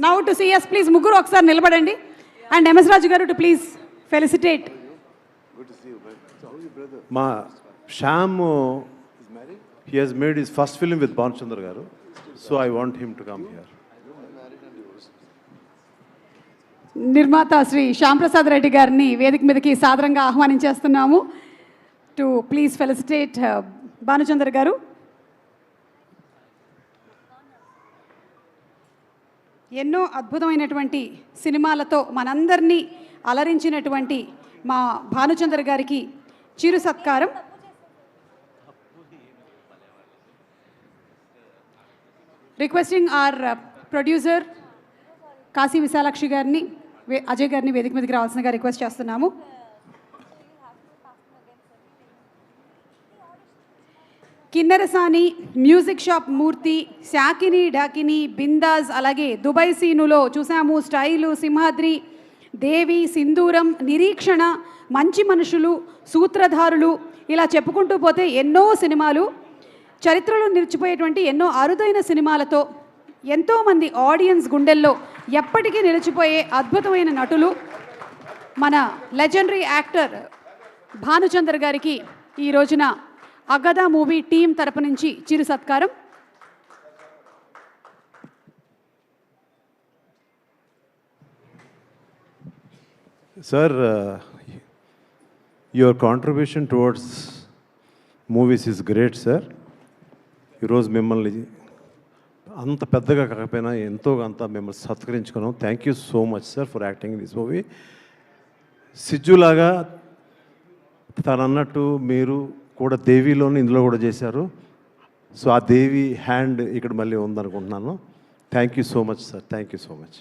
Now two C S please ముగ్గురు ఒకసారి నిలబడండి. అండ్ ఎంఎస్ రాజు గారు టు ప్లీజ్ ఫెలిసిటేట్. మా Shyam, he has made his first film with Bhanuchandra garu, so I want him to come here. నిర్మాత శ్రీ శ్యామ్ ప్రసాద్ రెడ్డి గారిని వేదిక మీదకి సాదరంగా ఆహ్వానించేస్తున్నాము టు ప్లీజ్ ఫెలిసిటేట్ భానుచంద్ర గారు. ఎన్నో అద్భుతమైనటువంటి సినిమాలతో మనందరినీ అలరించినటువంటి మా భానుచంద్ర గారికి చిరు సత్కారం. Requesting our producer Kashi Visalakshi గారిని, అజయ్ గారిని వేదిక మీదకి రావాల్సిందిగా రిక్వెస్ట్ చేస్తున్నాము. కిన్నెరసాని, మ్యూజిక్ షాప్ మూర్తి, శాకిని డాకిని, బిందాజ్, అలాగే దుబాయ్ సీనులో చూసాము, స్టైలు, సింహాద్రి, దేవి, సింధూరం, నిరీక్షణ, మంచి మనుషులు, సూత్రధారులు, ఇలా చెప్పుకుంటూ పోతే ఎన్నో సినిమాలు, చరిత్రలో నిలిచిపోయేటువంటి ఎన్నో అరుదైన సినిమాలతో ఎంతోమంది ఆడియన్స్ గుండెల్లో ఎప్పటికీ నిలిచిపోయే అద్భుతమైన నటులు మన లెజెండరీ యాక్టర్ భానుచంద్ర గారికి ఈ రోజున అగదా మూవీ టీం తరపు నుంచి చిరు సత్కారం. Sir, your contribution towards movies is great, sir. ఈరోజు మిమ్మల్ని అంత పెద్దగా కాకపోయినా ఎంతో అంత మిమ్మల్ని సత్కరించుకున్నాం. Thank you so much sir for acting in this movie. సిజ్జులాగా తను అన్నట్టు మీరు కూడా దేవిలోని ఇందులో కూడా చేశారు. సో ఆ దేవి హ్యాండ్ ఇక్కడ మళ్ళీ ఉందనుకుంటున్నాను. Thank you so much sir. Thank you so much.